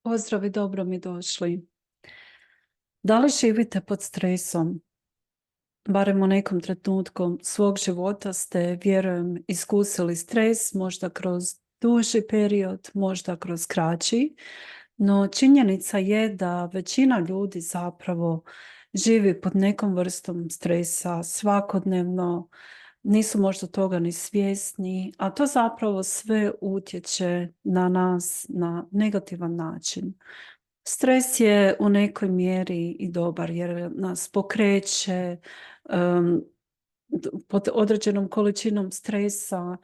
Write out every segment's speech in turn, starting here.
Pozdrav i dobro mi došli. Da li živite pod stresom? Barem u nekom trenutku svog života ste, vjerujem, iskusili stres, možda kroz duži period, možda kroz kraći, no činjenica je da većina ljudi zapravo živi pod nekom vrstom stresa svakodnevno, nisu možda toga ni svjesni, a to zapravo sve utječe na nas na negativan način. Stres je u nekoj mjeri i dobar jer nas pokreće, pod određenom količinom stresa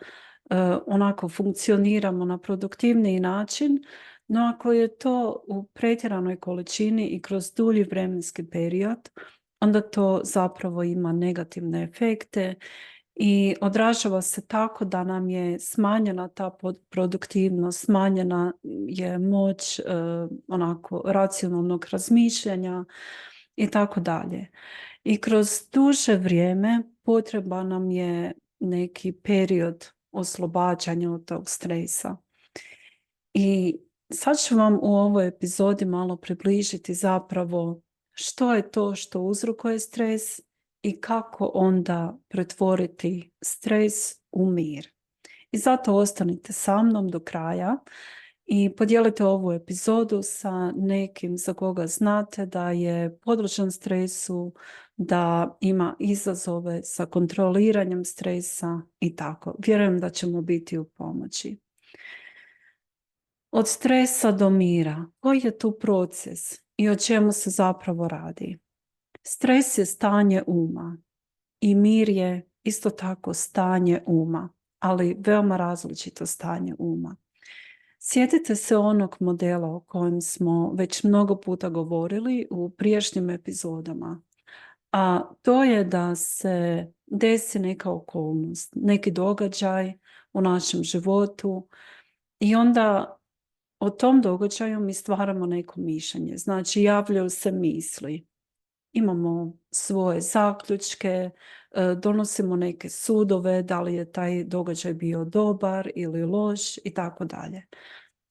onako funkcioniramo na produktivniji način, no ako je to u pretjeranoj količini i kroz dulji vremenski period, onda to zapravo ima negativne efekte i odražava se tako da nam je smanjena ta produktivnost, smanjena je moć onako racionalnog razmišljanja i tako dalje. I kroz duže vrijeme potreba nam je neki period oslobađanja od tog stresa. I sad ću vam u ovoj epizodi malo približiti zapravo što je to što uzrokuje stres i kako onda pretvoriti stres u mir. I zato ostanite sa mnom do kraja i podijelite ovu epizodu sa nekim za koga znate da je podložan stresu, da ima izazove sa kontroliranjem stresa i tako. Vjerujem da ćemo biti u pomoći. Od stresa do mira. Koji je tu proces i o čemu se zapravo radi? Stres je stanje uma i mir je isto tako stanje uma, ali veoma različito stanje uma. Sjetite se onog modela o kojem smo već mnogo puta govorili u prijašnjim epizodama, a to je da se desi neka okolnost, neki događaj u našem životu i onda o tom događaju mi stvaramo neko mišljenje. Znači, javljaju se misli. Imamo svoje zaključke, donosimo neke sudove, da li je taj događaj bio dobar ili loš i tako dalje.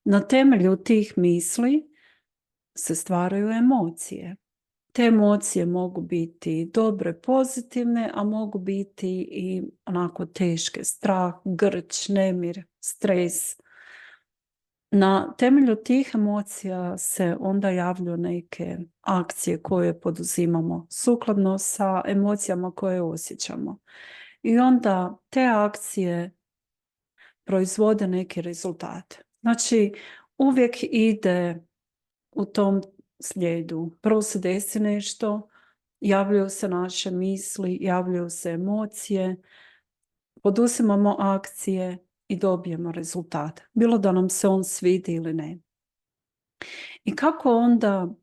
Na temelju tih misli se stvaraju emocije. Te emocije mogu biti dobre, pozitivne, a mogu biti i onako teške. Strah, grč, nemir, stres. Na temelju tih emocija se onda javljaju neke akcije koje poduzimamo sukladno sa emocijama koje osjećamo. I onda te akcije proizvode neki rezultat. Znači, uvijek ide u tom slijedu. Prvo se desi nešto, javljaju se naše misli, javljaju se emocije, poduzimamo akcije i dobijemo rezultat. Bilo da nam se on svidi ili ne. I kako onda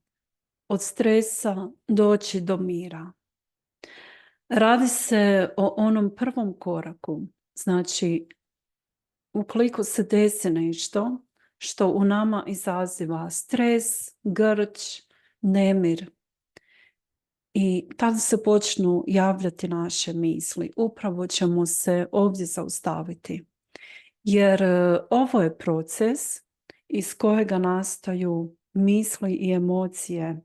od stresa doći do mira? Radi se o onom prvom koraku. Znači, ukoliko se desi nešto što u nama izaziva stres, grč, nemir, i tada se počnu javljati naše misli. Upravo ćemo se ovdje zaustaviti. Jer ovo je proces iz kojega nastaju misli i emocije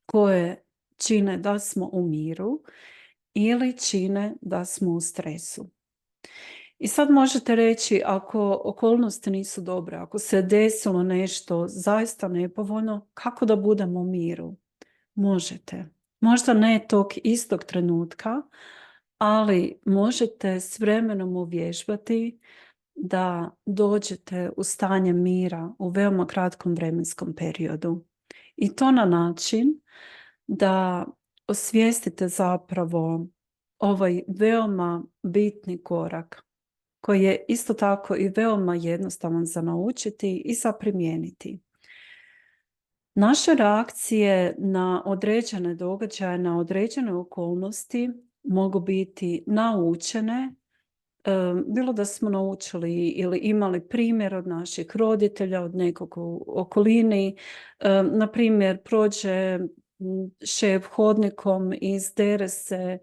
koje čine da smo u miru ili čine da smo u stresu. I sad možete reći, ako okolnosti nisu dobre, ako se desilo nešto zaista nepovoljno, kako da budemo u miru? Možete. Možda ne tog istog trenutka, ali možete s vremenom uvježbati da dođete u stanje mira u veoma kratkom vremenskom periodu. I to na način da osvijestite zapravo ovaj veoma bitni korak koji je isto tako i veoma jednostavan za naučiti i za primijeniti. Naše reakcije na određene događaje, na određene okolnosti mogu biti naučene, bilo da smo naučili ili imali primjer od naših roditelja, od nekog u okolini. Na primjer, prođe šef hodnikom i izdere se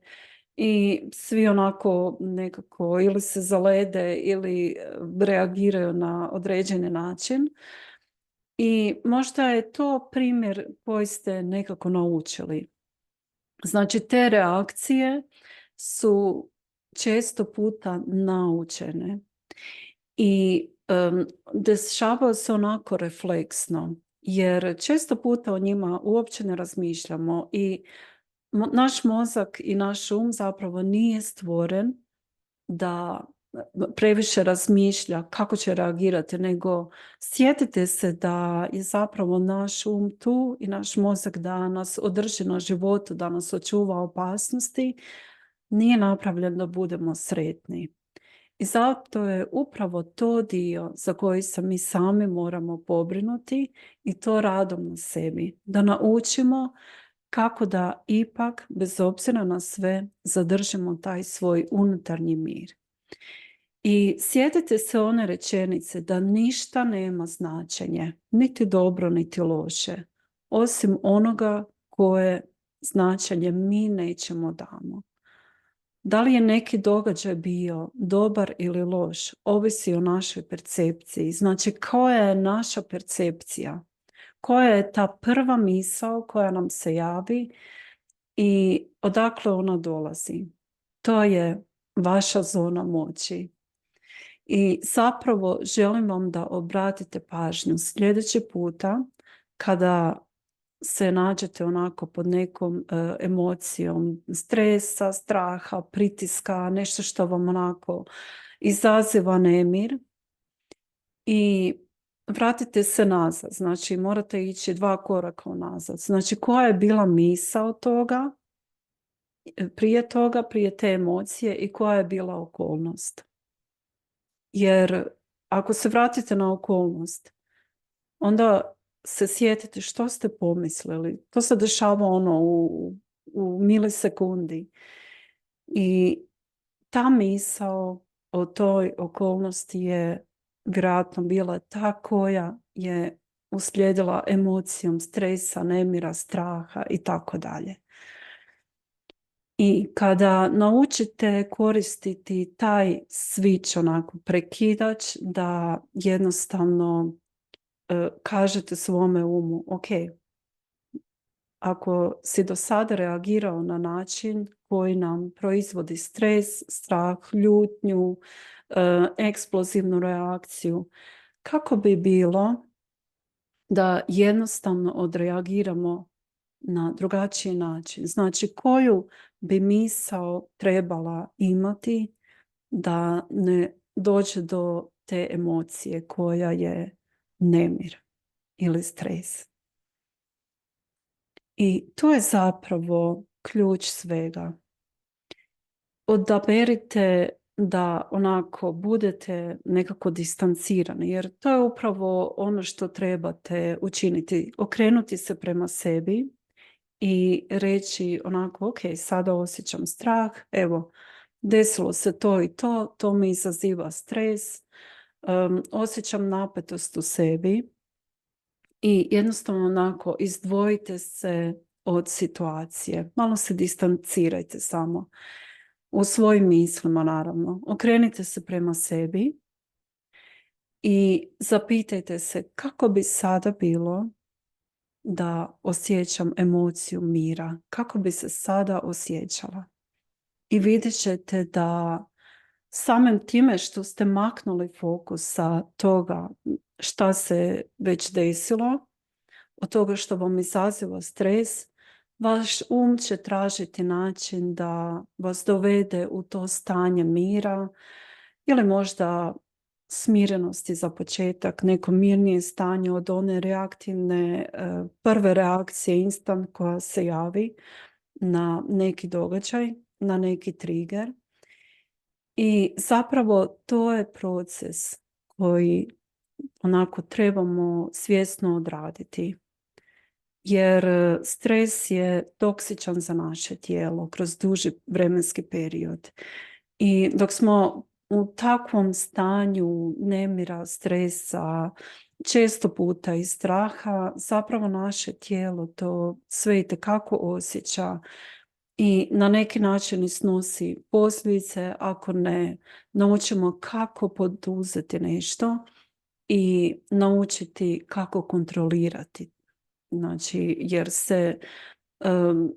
i svi onako nekako ili se zalede ili reagiraju na određeni način. I možda je to primjer koji ste nekako naučili. Znači, te reakcije su često puta naučene i dešavaju se onako refleksno, jer često puta o njima uopće ne razmišljamo i naš mozak i naš zapravo nije stvoren da previše razmišlja kako će reagirati, nego sjetite se da je zapravo naš tu i naš mozak da nas održi na životu, da nas očuva opasnosti, nije napravljen da budemo sretni. I zato je upravo to dio za koji se mi sami moramo pobrinuti i to radom na sebi. Da naučimo kako da ipak, bez obzira na sve, zadržimo taj svoj unutarnji mir. I sjetite se one rečenice da ništa nema značenje, niti dobro, niti loše, osim onoga koje značenje mi nećemo damo. Da li je neki događaj bio dobar ili loš, ovisi o našoj percepciji. Znači, koja je naša percepcija? Koja je ta prva misao koja nam se javi i odakle ona dolazi? To je vaša zona moći. I zapravo želim vam da obratite pažnju sljedeći puta kada se nađete onako pod nekom emocijom stresa, straha, pritiska, nešto što vam onako izaziva nemir, i vratite se nazad. Znači, morate ići 2 koraka unazad. Znači, koja je bila misao toga, prije te emocije, i koja je bila okolnost. Jer ako se vratite na okolnost, onda se sjetite što ste pomislili. To se dešava u milisekundi. I ta misao o toj okolnosti je vjerojatno bila ta koja je uslijedila emocijom stresa, nemira, straha i tako dalje. I kada naučite koristiti taj switch, onako prekidač, da jednostavno kažete svome umu, ok, ako si do sada reagirao na način koji nam proizvodi stres, strah, ljutnju, eksplozivnu reakciju, kako bi bilo da jednostavno odreagiramo na drugačiji način? Znači, koju bi misao trebala imati da ne dođe do te emocije koja je nemir ili stres? I to je zapravo ključ svega. Odaberite da onako budete nekako distancirani, jer to je upravo ono što trebate učiniti. Okrenuti se prema sebi i reći onako, ok, sada osjećam strah, evo, desilo se to i to mi izaziva stres, osjećam napetost u sebi. I jednostavno onako izdvojite se od situacije. Malo se distancirajte samo. U svojim mislima, naravno. Okrenite se prema sebi i zapitajte se kako bi sada bilo da osjećam emociju mira. Kako bi se sada osjećala. I vidjet ćete da samim time što ste maknuli fokus sa toga šta se već desilo, od toga što vam izaziva stres, vaš će tražiti način da vas dovede u to stanje mira ili možda smirenosti za početak, neko mirnije stanje od one reaktivne prve reakcije instant koja se javi na neki događaj, na neki trigger. I zapravo to je proces koji onako trebamo svjesno odraditi. Jer stres je toksičan za naše tijelo kroz duži vremenski period. I dok smo u takvom stanju nemira, stresa, često puta i straha, zapravo naše tijelo to sve itekako osjeća i na neki način i snosi posljedice ako ne naučimo kako poduzeti nešto i naučiti kako kontrolirati. Znači, jer se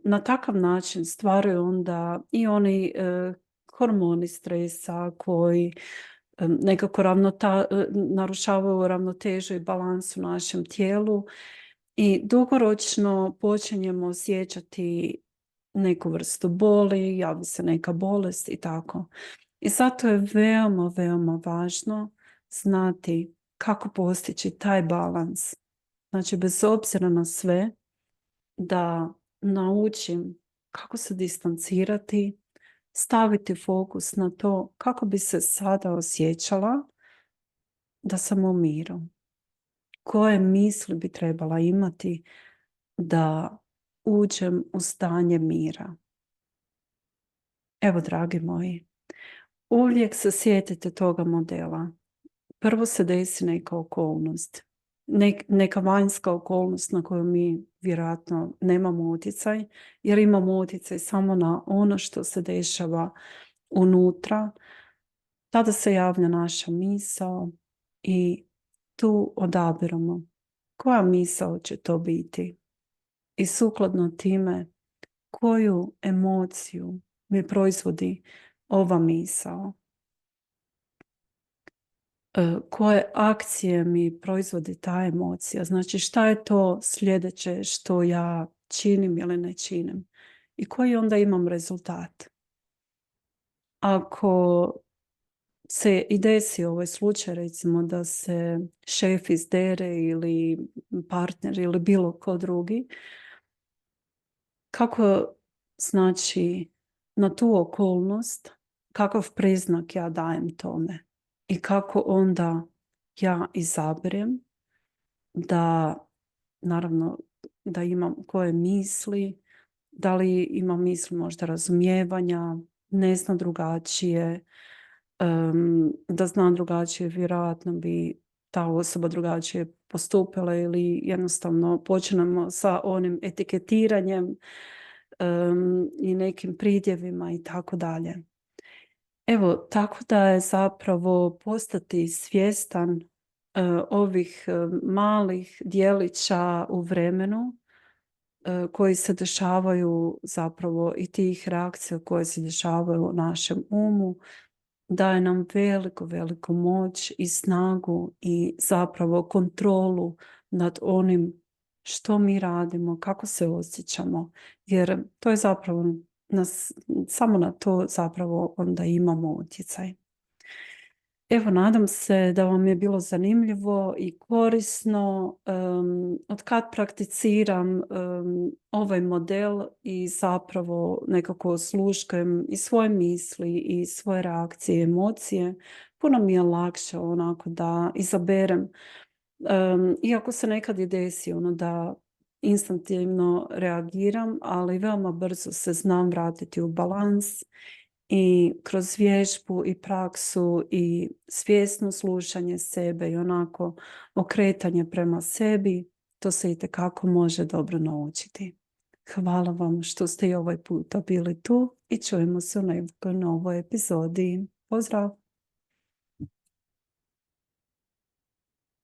na takav način stvaraju onda i oni hormoni stresa koji nekako narušavaju ravnotežu i balans u našem tijelu i dugoročno počinjemo osjećati neku vrstu boli, javi se neka bolest i tako. I zato je veoma, veoma važno znati kako postići taj balans. Znači, bez obzira na sve, da naučim kako se distancirati, staviti fokus na to kako bi se sada osjećala da sam u miru. Koje misli bi trebala imati da uđem u stanje mira. Evo, dragi moji, uvijek se sjetite toga modela. Prvo se desi neka okolnost. Neka vanjska okolnost na koju mi vjerojatno nemamo utjecaj, jer imamo utjecaj samo na ono što se dešava unutra. Tada se javlja naša misao i tu odabiramo koja misao će to biti i sukladno time koju emociju mi proizvodi ova misao. Koje akcije mi proizvodi ta emocija. Znači, šta je to sljedeće što ja činim ili ne činim i koji onda imam rezultat. Ako se i desi ovaj slučaj, recimo da se šef izdere ili partner ili bilo ko drugi, kako, znači, na tu okolnost, kakav priznak ja dajem tome i kako onda ja izaberem da, naravno, da imam koje misli, da li imam misli možda razumijevanja, ne znam drugačije, da znam drugačije, vjerojatno bi ta osoba drugačije postupila ili jednostavno počnemo sa onim etiketiranjem i nekim pridjevima i tako dalje. Evo, tako da je zapravo postati svjestan ovih malih dijelića u vremenu koji se dešavaju zapravo i tih reakcija koje se dešavaju u našem umu, daje nam veliku moć i snagu i zapravo kontrolu nad onim što mi radimo, kako se osjećamo, jer to je zapravo samo na to zapravo onda imamo utjecaj. Evo, nadam se da vam je bilo zanimljivo i korisno. Od kad prakticiram ovaj model i zapravo nekako osluškujem i svoje misli i svoje reakcije i emocije, puno mi je lakše onako da izaberem. Iako se nekad i desi da instantivno reagiram, ali veoma brzo se znam vratiti u balans i kroz vježbu i praksu i svjesno slušanje sebe i onako okretanje prema sebi, to se itekako može dobro naučiti. Hvala vam što ste i ovaj puta bili tu i čujemo se u nekoj novoj epizodi. Pozdrav!